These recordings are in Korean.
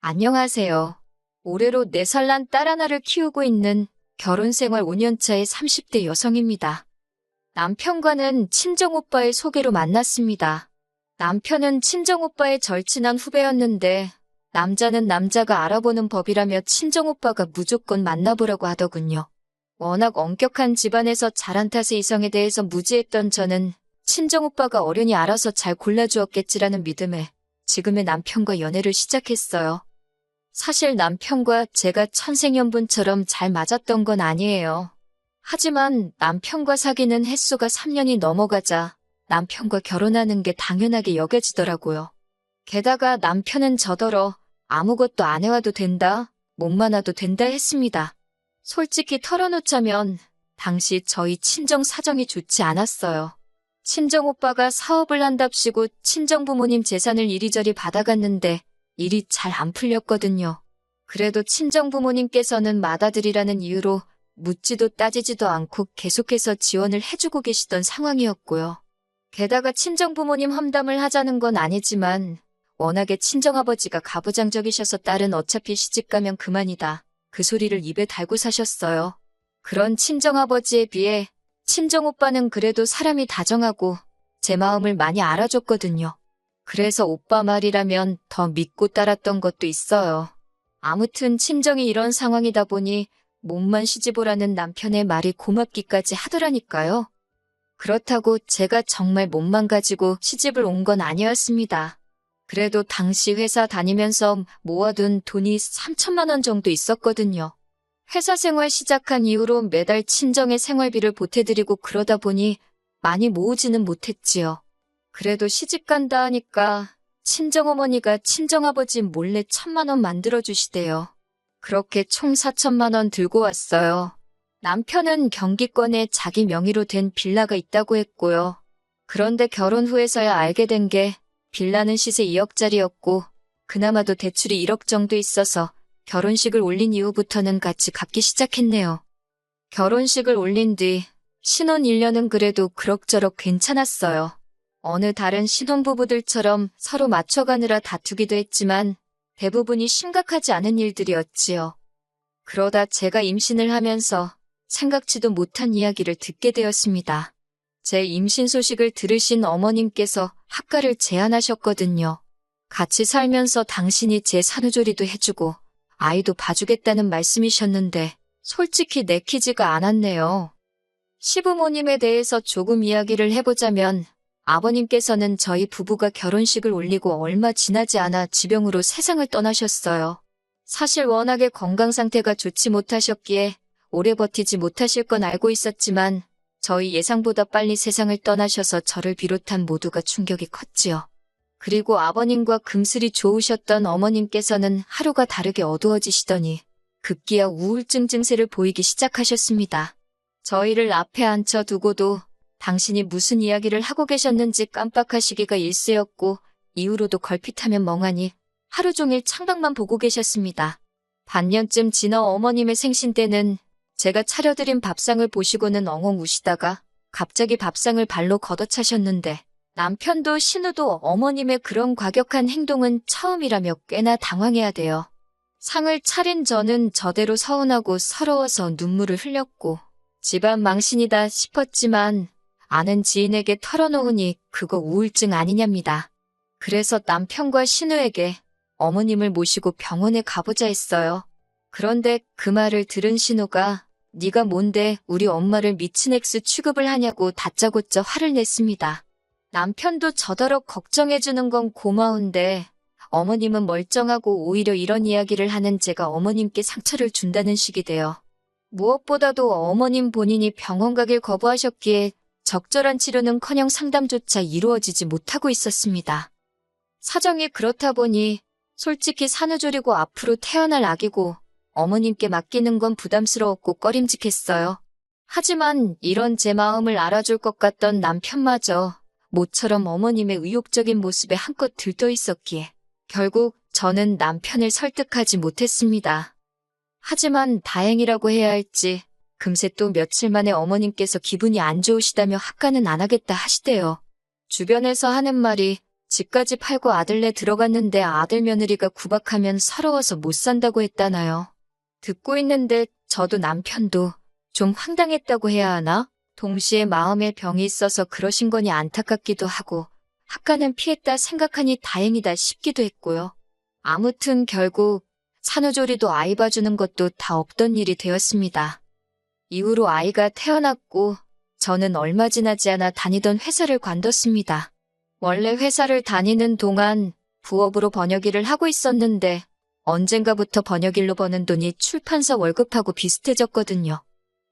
안녕하세요. 올해로 4살 난 딸 하나를 키우고 있는 결혼 생활 5년차의 30대 여성입니다. 남편과는 친정오빠의 소개로 만났습니다. 남편은 친정오빠의 절친한 후배였는데 남자는 남자가 알아보는 법이라며 친정오빠가 무조건 만나보라고 하더군요. 워낙 엄격한 집안에서 자란 탓에 이성에 대해서 무지했던 저는 친정오빠가 어련히 알아서 잘 골라주었겠지라는 믿음에 지금의 남편과 연애를 시작했어요. 사실 남편과 제가 천생연분처럼 잘 맞았던 건 아니에요. 하지만 남편과 사귀는 횟수가 3년이 넘어가자 남편과 결혼하는 게 당연하게 여겨지더라고요. 게다가 남편은 저더러 아무것도 안 해와도 된다, 몸만 와도 된다 했습니다. 솔직히 털어놓자면 당시 저희 친정 사정이 좋지 않았어요. 친정오빠가 사업을 한답시고 친정부모님 재산을 이리저리 받아갔는데 일이 잘 안 풀렸거든요. 그래도 친정부모님께서는 맏아들이라는 이유로 묻지도 따지지도 않고 계속해서 지원을 해주고 계시던 상황이었고요. 게다가 친정부모님 험담을 하자는 건 아니지만 워낙에 친정아버지가 가부장적이셔서 딸은 어차피 시집가면 그만이다. 그 소리를 입에 달고 사셨어요. 그런 친정아버지에 비해 친정오빠는 그래도 사람이 다정하고 제 마음을 많이 알아줬거든요. 그래서 오빠 말이라면 더 믿고 따랐던 것도 있어요. 아무튼 친정이 이런 상황이다 보니 몸만 시집오라는 남편의 말이 고맙기까지 하더라니까요. 그렇다고 제가 정말 몸만 가지고 시집을 온 건 아니었습니다. 그래도 당시 회사 다니면서 모아둔 돈이 3천만 원 정도 있었거든요. 회사 생활 시작한 이후로 매달 친정의 생활비를 보태드리고 그러다 보니 많이 모으지는 못했지요. 그래도 시집간다 하니까 친정어머니가 친정아버지 몰래 1,000만 원 만들어주시대요. 그렇게 총 4천만 원 들고 왔어요. 남편은 경기권에 자기 명의로 된 빌라가 있다고 했고요. 그런데 결혼 후에서야 알게 된 게 빌라는 시세 2억짜리였고 그나마도 대출이 1억 정도 있어서 결혼식을 올린 이후부터는 같이 갚기 시작했네요. 결혼식을 올린 뒤 신혼 1년은 그래도 그럭저럭 괜찮았어요. 어느 다른 신혼부부들처럼 서로 맞춰가느라 다투기도 했지만 대부분이 심각하지 않은 일들이었지요. 그러다 제가 임신을 하면서 생각지도 못한 이야기를 듣게 되었습니다. 제 임신 소식을 들으신 어머님께서 학가를 제안하셨거든요. 같이 살면서 당신이 제 산후조리도 해주고 아이도 봐주겠다는 말씀이셨는데 솔직히 내키지가 않았네요. 시부모님에 대해서 조금 이야기를 해보자면 아버님께서는 저희 부부가 결혼식을 올리고 얼마 지나지 않아 지병으로 세상을 떠나셨어요. 사실 워낙에 건강 상태가 좋지 못하셨기에 오래 버티지 못하실 건 알고 있었지만 저희 예상보다 빨리 세상을 떠나셔서 저를 비롯한 모두가 충격이 컸지요. 그리고 아버님과 금슬이 좋으셨던 어머님께서는 하루가 다르게 어두워지시더니 급기야 우울증 증세를 보이기 시작하셨습니다. 저희를 앞에 앉혀두고도 당신이 무슨 이야기를 하고 계셨는지 깜빡하시기가 일쑤였고 이후로도 걸핏하면 멍하니 하루 종일 창밖만 보고 계셨습니다. 반년쯤 지나 어머님의 생신 때는 제가 차려드린 밥상을 보시고는 엉엉 우시다가 갑자기 밥상을 발로 걷어차셨는데 남편도 신우도 어머님의 그런 과격한 행동은 처음이라며 꽤나 당황해야 돼요. 상을 차린 저는 저대로 서운하고 서러워서 눈물을 흘렸고 집안 망신이다 싶었지만 아는 지인에게 털어놓으니 그거 우울증 아니냐입니다. 그래서 남편과 신우에게 어머님을 모시고 병원에 가보자 했어요. 그런데 그 말을 들은 신우가 네가 뭔데 우리 엄마를 미친 액수 취급을 하냐고 다짜고짜 화를 냈습니다. 남편도 저더러 걱정해주는 건 고마운데 어머님은 멀쩡하고 오히려 이런 이야기를 하는 제가 어머님께 상처를 준다는 식이 돼요. 무엇보다도 어머님 본인이 병원 가길 거부하셨기에 적절한 치료는커녕 상담조차 이루어지지 못하고 있었습니다. 사정이 그렇다 보니 솔직히 산후조리고 앞으로 태어날 아기고 어머님께 맡기는 건 부담스러웠고 꺼림직했어요. 하지만 이런 제 마음을 알아줄 것 같던 남편마저 모처럼 어머님의 의욕적인 모습에 한껏 들떠 있었기에 결국 저는 남편을 설득하지 못했습니다. 하지만 다행이라고 해야 할지 금세 또 며칠 만에 어머님께서 기분이 안 좋으시다며 학가는 안 하겠다 하시대요. 주변에서 하는 말이 집까지 팔고 아들네 들어갔는데 아들 며느리가 구박하면 서러워서 못 산다고 했다나요. 듣고 있는데 저도 남편도 좀 황당했다고 해야 하나? 동시에 마음에 병이 있어서 그러신 거니 안타깝기도 하고 학가는 피했다 생각하니 다행이다 싶기도 했고요. 아무튼 결국 산후조리도 아이 봐주는 것도 다 없던 일이 되었습니다. 이후로 아이가 태어났고 저는 얼마 지나지 않아 다니던 회사를 관뒀습니다. 원래 회사를 다니는 동안 부업으로 번역일을 하고 있었는데 언젠가부터 번역일로 버는 돈이 출판사 월급하고 비슷해졌거든요.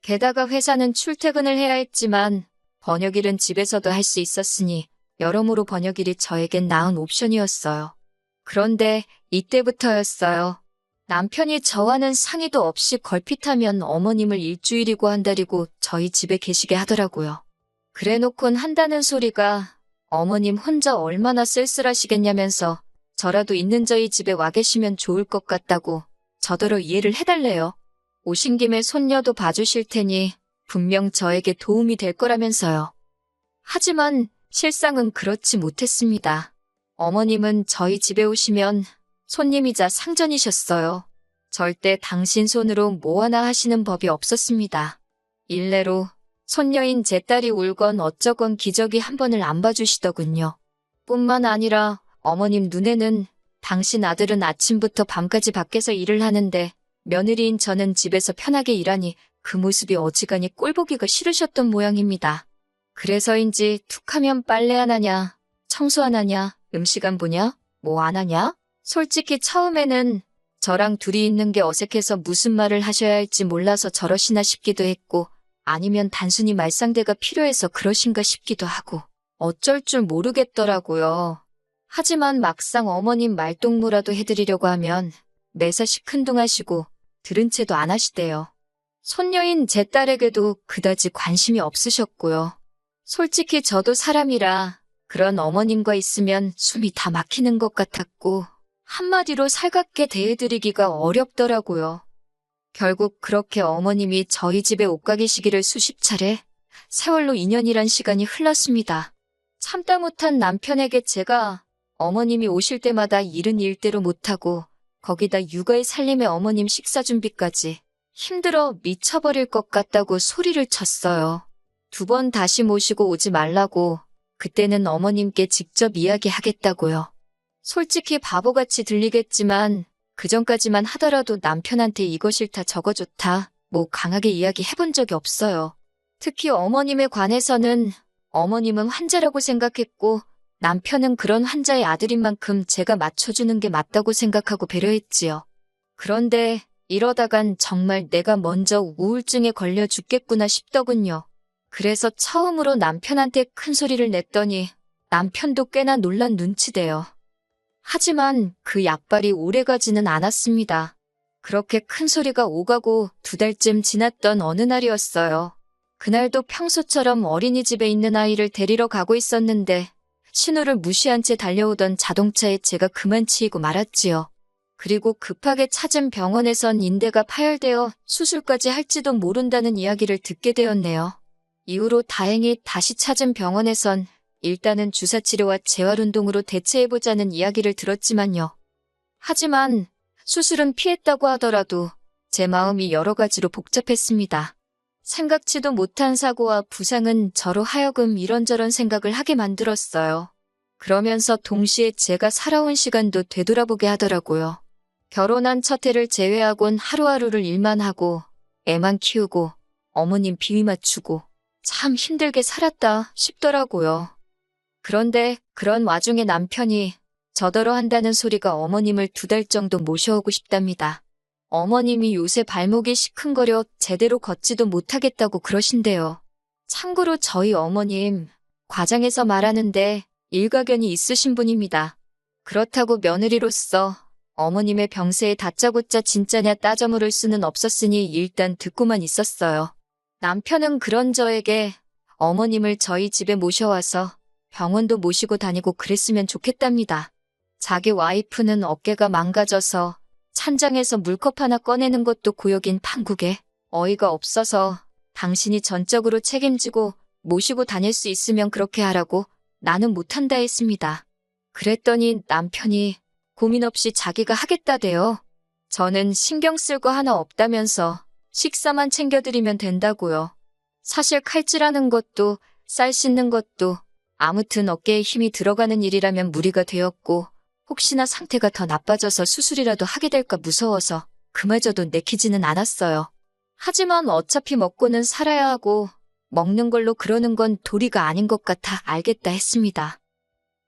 게다가 회사는 출퇴근을 해야 했지만 번역일은 집에서도 할 수 있었으니 여러모로 번역일이 저에겐 나은 옵션이었어요. 그런데 이때부터였어요. 남편이 저와는 상의도 없이 걸핏하면 어머님을 일주일이고 한 달이고 저희 집에 계시게 하더라고요. 그래놓곤 한다는 소리가 어머님 혼자 얼마나 쓸쓸하시겠냐면서 저라도 있는 저희 집에 와 계시면 좋을 것 같다고 저더러 이해를 해달래요. 오신 김에 손녀도 봐주실 테니 분명 저에게 도움이 될 거라면서요. 하지만 실상은 그렇지 못했습니다. 어머님은 저희 집에 오시면 손님이자 상전이셨어요. 절대 당신 손으로 뭐 하나 하시는 법이 없었습니다. 일례로 손녀인 제 딸이 울건 어쩌건 기저귀 한 번을 안 봐주시더군요. 뿐만 아니라 어머님 눈에는 당신 아들은 아침부터 밤까지 밖에서 일을 하는데 며느리인 저는 집에서 편하게 일하니 그 모습이 어지간히 꼴보기가 싫으셨던 모양입니다. 그래서인지 툭하면 빨래 안 하냐, 청소 안 하냐, 음식 안 보냐, 뭐 안 하냐? 솔직히 처음에는 저랑 둘이 있는 게 어색해서 무슨 말을 하셔야 할지 몰라서 저러시나 싶기도 했고 아니면 단순히 말상대가 필요해서 그러신가 싶기도 하고 어쩔 줄 모르겠더라고요. 하지만 막상 어머님 말동무라도 해드리려고 하면 매사 시큰둥하시고 들은 채도 안 하시대요. 손녀인 제 딸에게도 그다지 관심이 없으셨고요. 솔직히 저도 사람이라 그런 어머님과 있으면 숨이 다 막히는 것 같았고 한마디로 살갑게 대해드리기가 어렵더라고요. 결국 그렇게 어머님이 저희 집에 옷가게 시기를 수십 차례, 세월로 2년이란 시간이 흘렀습니다. 참다 못한 남편에게 제가 어머님이 오실 때마다 일은 일대로 못하고 거기다 육아에 살림에 어머님 식사 준비까지 힘들어 미쳐버릴 것 같다고 소리를 쳤어요. 2번 다시 모시고 오지 말라고 그때는 어머님께 직접 이야기하겠다고요. 솔직히 바보같이 들리겠지만 그전까지만 하더라도 남편한테 이거 싫다 저거 좋다 뭐 강하게 이야기해본 적이 없어요. 특히 어머님에 관해서는 어머님은 환자라고 생각했고 남편은 그런 환자의 아들인 만큼 제가 맞춰주는 게 맞다고 생각하고 배려했지요. 그런데 이러다간 정말 내가 먼저 우울증에 걸려 죽겠구나 싶더군요. 그래서 처음으로 남편한테 큰 소리를 냈더니 남편도 꽤나 놀란 눈치대요. 하지만 그 약발이 오래가지는 않았습니다. 그렇게 큰 소리가 오가고 2달쯤 지났던 어느 날이었어요. 그날도 평소처럼 어린이집에 있는 아이를 데리러 가고 있었는데 신호를 무시한 채 달려오던 자동차에 제가 그만 치이고 말았지요. 그리고 급하게 찾은 병원에선 인대가 파열되어 수술까지 할지도 모른다는 이야기를 듣게 되었네요. 이후로 다행히 다시 찾은 병원에선 일단은 주사치료와 재활운동으로 대체해보자는 이야기를 들었지만요. 하지만 수술은 피했다고 하더라도 제 마음이 여러 가지로 복잡했습니다. 생각지도 못한 사고와 부상은 저로 하여금 이런저런 생각을 하게 만들었어요. 그러면서 동시에 제가 살아온 시간도 되돌아보게 하더라고요. 결혼한 첫 해를 제외하곤 하루하루를 일만 하고 애만 키우고 어머님 비위 맞추고 참 힘들게 살았다 싶더라고요. 그런데 그런 와중에 남편이 저더러 한다는 소리가 어머님을 2달 정도 모셔오고 싶답니다. 어머님이 요새 발목이 시큰거려 제대로 걷지도 못하겠다고 그러신대요. 참고로 저희 어머님 과장해서 말하는데 일가견이 있으신 분입니다. 그렇다고 며느리로서 어머님의 병세에 다짜고짜 진짜냐 따져 물을 수는 없었으니 일단 듣고만 있었어요. 남편은 그런 저에게 어머님을 저희 집에 모셔와서 병원도 모시고 다니고 그랬으면 좋겠답니다. 자기 와이프는 어깨가 망가져서 찬장에서 물컵 하나 꺼내는 것도 고역인 판국에 어이가 없어서 당신이 전적으로 책임지고 모시고 다닐 수 있으면 그렇게 하라고 나는 못한다 했습니다. 그랬더니 남편이 고민 없이 자기가 하겠다대요. 저는 신경 쓸 거 하나 없다면서 식사만 챙겨드리면 된다고요. 사실 칼질하는 것도 쌀 씻는 것도 아무튼 어깨에 힘이 들어가는 일이라면 무리가 되었고 혹시나 상태가 더 나빠져서 수술이라도 하게 될까 무서워서 그마저도 내키지는 않았어요. 하지만 어차피 먹고는 살아야 하고 먹는 걸로 그러는 건 도리가 아닌 것 같아 알겠다 했습니다.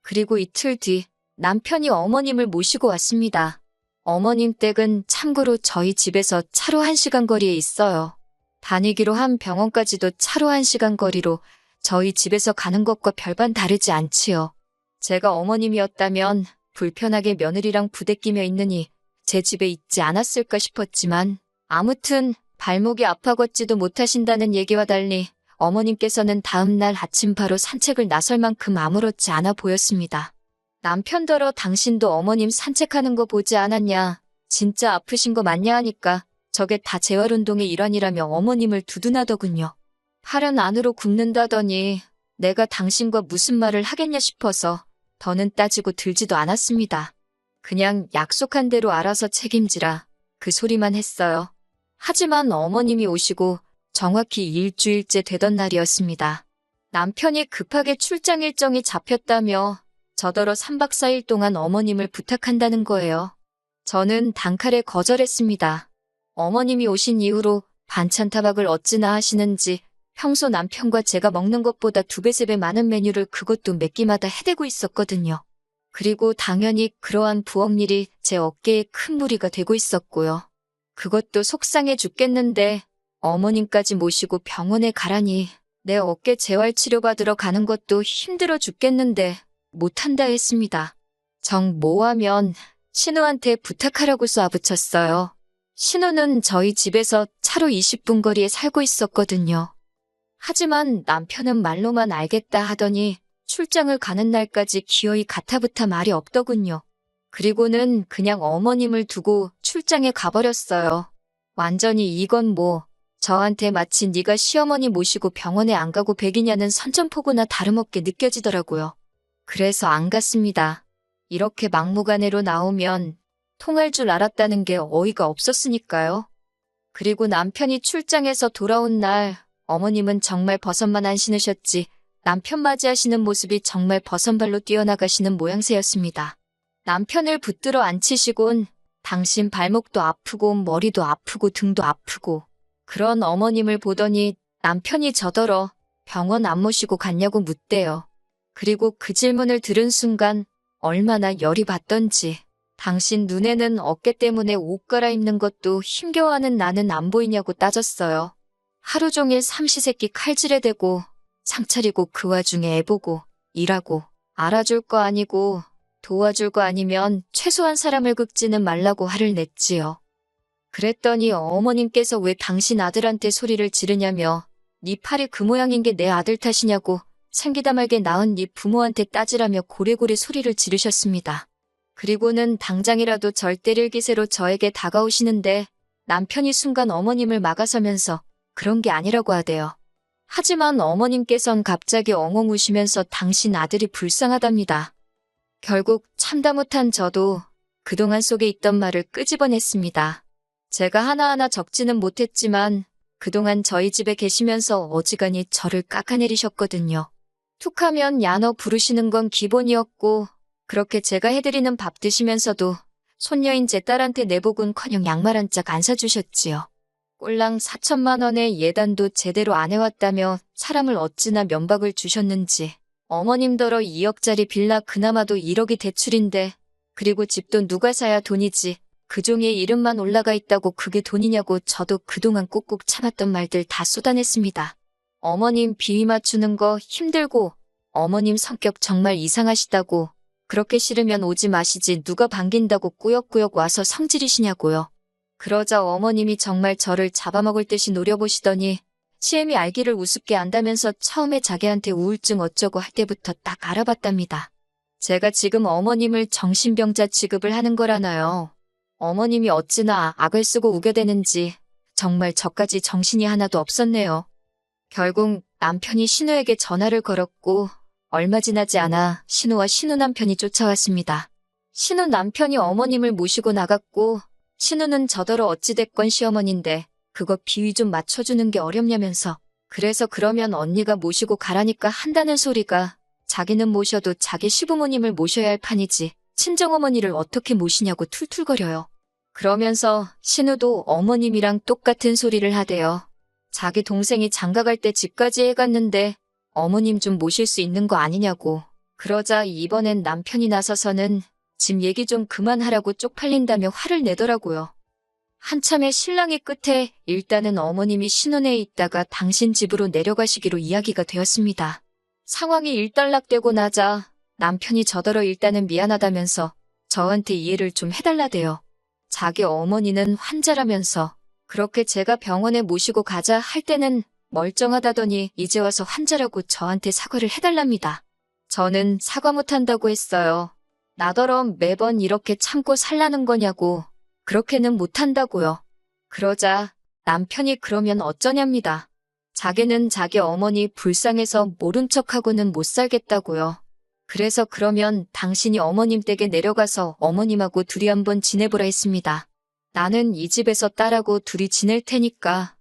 그리고 이틀 뒤 남편이 어머님을 모시고 왔습니다. 어머님 댁은 참고로 저희 집에서 차로 1시간 거리에 있어요. 다니기로 한 병원까지도 차로 1시간 거리로 저희 집에서 가는 것과 별반 다르지 않지요. 제가 어머님이었다면 불편하게 며느리랑 부대끼며 있느니 제 집에 있지 않았을까 싶었지만 아무튼 발목이 아파 걷지도 못하신다는 얘기와 달리 어머님께서는 다음날 아침 바로 산책을 나설 만큼 아무렇지 않아 보였습니다. 남편더러 당신도 어머님 산책하는 거 보지 않았냐? 진짜 아프신 거 맞냐 하니까 저게 다 재활운동의 일환이라며 어머님을 두둔하더군요. 팔은 안으로 굽는다더니 내가 당신과 무슨 말을 하겠냐 싶어서 더는 따지고 들지도 않았습니다. 그냥 약속한 대로 알아서 책임지라 그 소리만 했어요. 하지만 어머님이 오시고 정확히 일주일째 되던 날이었습니다. 남편이 급하게 출장 일정이 잡혔다며 저더러 3박 4일 동안 어머님을 부탁한다는 거예요. 저는 단칼에 거절했습니다. 어머님이 오신 이후로 반찬 타박을 어찌나 하시는지 평소 남편과 제가 먹는 것보다 2배, 3배 많은 메뉴를 그것도 몇 끼마다 해대고 있었거든요. 그리고 당연히 그러한 부엌일이 제 어깨에 큰 무리가 되고 있었고요. 그것도 속상해 죽겠는데 어머님까지 모시고 병원에 가라니 내 어깨 재활치료받으러 가는 것도 힘들어 죽겠는데 못한다 했습니다. 정 뭐하면 신우한테 부탁하라고 쏘아붙였어요. 신우는 저희 집에서 차로 20분 거리에 살고 있었거든요. 하지만 남편은 말로만 알겠다 하더니 출장을 가는 날까지 기어이 가타부타 말이 없더군요. 그리고는 그냥 어머님을 두고 출장에 가버렸어요. 완전히 이건 뭐 저한테 마치 네가 시어머니 모시고 병원에 안 가고 백이냐는 선전포고나 다름없게 느껴지더라고요. 그래서 안 갔습니다. 이렇게 막무가내로 나오면 통할 줄 알았다는 게 어이가 없었으니까요. 그리고 남편이 출장에서 돌아온 날 어머님은 정말 버선만 안 신으셨지 남편 맞이하시는 모습이 정말 버선발로 뛰어나가시는 모양새였습니다. 남편을 붙들어 앉히시곤 당신 발목도 아프고 머리도 아프고 등도 아프고 그런 어머님을 보더니 남편이 저더러 병원 안 모시고 갔냐고 묻대요. 그리고 그 질문을 들은 순간 얼마나 열이 받던지 당신 눈에는 어깨 때문에 옷 갈아입는 것도 힘겨워하는 나는 안 보이냐고 따졌어요. 하루 종일 삼시세끼 칼질에 대고 상차리고 그 와중에 애보고 일하고 알아줄 거 아니고 도와줄 거 아니면 최소한 사람을 긁지는 말라고 화를 냈지요. 그랬더니 어머님께서 왜 당신 아들한테 소리를 지르냐며 네 팔이 그 모양인 게 내 아들 탓이냐고 생기다 말게 낳은 네 부모한테 따지라며 고래고래 소리를 지르셨습니다. 그리고는 당장이라도 절 때릴 기세로 저에게 다가오시는데 남편이 순간 어머님을 막아서면서 그런 게 아니라고 하대요. 하지만 어머님께선 갑자기 엉엉 우시면서 당신 아들이 불쌍하답니다. 결국 참다 못한 저도 그동안 속에 있던 말을 끄집어냈습니다. 제가 하나하나 적지는 못했지만 그동안 저희 집에 계시면서 어지간히 저를 깎아내리셨거든요. 툭하면 야너 부르시는 건 기본이었고 그렇게 제가 해드리는 밥 드시면서도 손녀인 제 딸한테 내복은커녕 양말 한 짝 안 사주셨지요. 꼴랑 4천만 원의 예단도 제대로 안 해왔다며 사람을 어찌나 면박을 주셨는지 어머님더러 2억짜리 빌라 그나마도 1억이 대출인데 그리고 집도 누가 사야 돈이지 그 종이에 이름만 올라가 있다고 그게 돈이냐고 저도 그동안 꾹꾹 참았던 말들 다 쏟아냈습니다. 어머님 비위 맞추는 거 힘들고 어머님 성격 정말 이상하시다고 그렇게 싫으면 오지 마시지 누가 반긴다고 꾸역꾸역 와서 성질이시냐고요. 그러자 어머님이 정말 저를 잡아먹을 듯이 노려보시더니 시엠이 알기를 우습게 안다면서 처음에 자기한테 우울증 어쩌고 할 때부터 딱 알아봤답니다. 제가 지금 어머님을 정신병자 취급을 하는 거라나요. 어머님이 어찌나 악을 쓰고 우겨대는지 정말 저까지 정신이 하나도 없었네요. 결국 남편이 신우에게 전화를 걸었고 얼마 지나지 않아 신우와 신우 남편이 쫓아왔습니다. 신우 남편이 어머님을 모시고 나갔고 신우는 저더러 어찌됐건 시어머니인데 그거 비위 좀 맞춰주는 게 어렵냐면서 그래서 그러면 언니가 모시고 가라니까 한다는 소리가 자기는 모셔도 자기 시부모님을 모셔야 할 판이지 친정어머니를 어떻게 모시냐고 툴툴거려요. 그러면서 신우도 어머님이랑 똑같은 소리를 하대요. 자기 동생이 장가갈 때 집까지 해갔는데 어머님 좀 모실 수 있는 거 아니냐고. 그러자 이번엔 남편이 나서서는 집 얘기 좀 그만하라고 쪽팔린다며 화를 내더라고요. 한참의 신랑이 끝에 일단은 어머님이 신혼에 있다가 당신 집으로 내려가시기로 이야기가 되었습니다. 상황이 일단락되고 나자 남편이 저더러 일단은 미안하다면서 저한테 이해를 좀 해달라대요. 자기 어머니는 환자라면서 그렇게 제가 병원에 모시고 가자 할 때는 멀쩡하다더니 이제 와서 환자라고 저한테 사과를 해달랍니다. 저는 사과 못한다고 했어요. 나더러 매번 이렇게 참고 살라는 거냐고. 그렇게는 못한다고요. 그러자 남편이 그러면 어쩌냐입니다. 자기는 자기 어머니 불쌍해서 모른 척하고는 못 살겠다고요. 그래서 그러면 당신이 어머님 댁에 내려가서 어머님하고 둘이 한번 지내보라 했습니다. 나는 이 집에서 딸하고 둘이 지낼 테니까.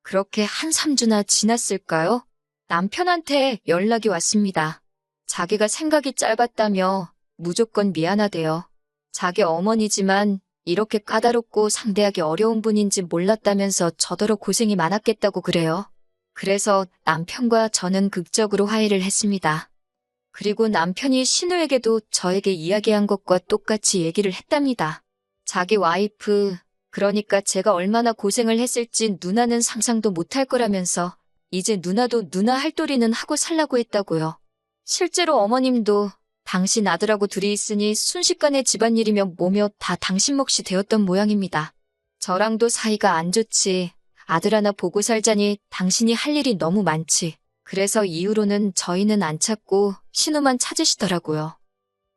그렇게 한 3주나 지났을까요? 남편한테 연락이 왔습니다. 자기가 생각이 짧았다며 무조건 미안하대요. 자기 어머니지만 이렇게 까다롭고 상대하기 어려운 분인지 몰랐다면서 저더러 고생이 많았겠다고 그래요. 그래서 남편과 저는 극적으로 화해를 했습니다. 그리고 남편이 신우에게도 저에게 이야기한 것과 똑같이 얘기를 했답니다. 자기 와이프, 그러니까 제가 얼마나 고생을 했을지 누나는 상상도 못할 거라면서 이제 누나도 누나 할 도리는 하고 살라고 했다고요. 실제로 어머님도 당신 아들하고 둘이 있으니 순식간에 집안일이며 뭐며 다 당신 몫이 되었던 모양입니다. 저랑도 사이가 안 좋지. 아들 하나 보고 살자니 당신이 할 일이 너무 많지. 그래서 이후로는 저희는 안 찾고 신우만 찾으시더라고요.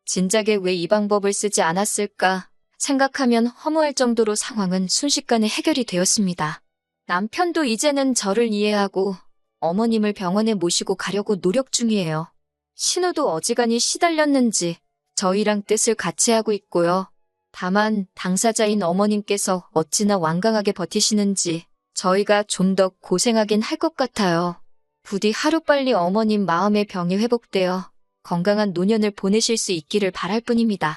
진작에 왜 이 방법을 쓰지 않았을까 생각하면 허무할 정도로 상황은 순식간에 해결이 되었습니다. 남편도 이제는 저를 이해하고 어머님을 병원에 모시고 가려고 노력 중이에요. 신우도 어지간히 시달렸는지 저희랑 뜻을 같이 하고 있고요. 다만 당사자인 어머님께서 어찌나 완강하게 버티시는지 저희가 좀 더 고생하긴 할 것 같아요. 부디 하루빨리 어머님 마음의 병이 회복되어 건강한 노년을 보내실 수 있기를 바랄 뿐입니다.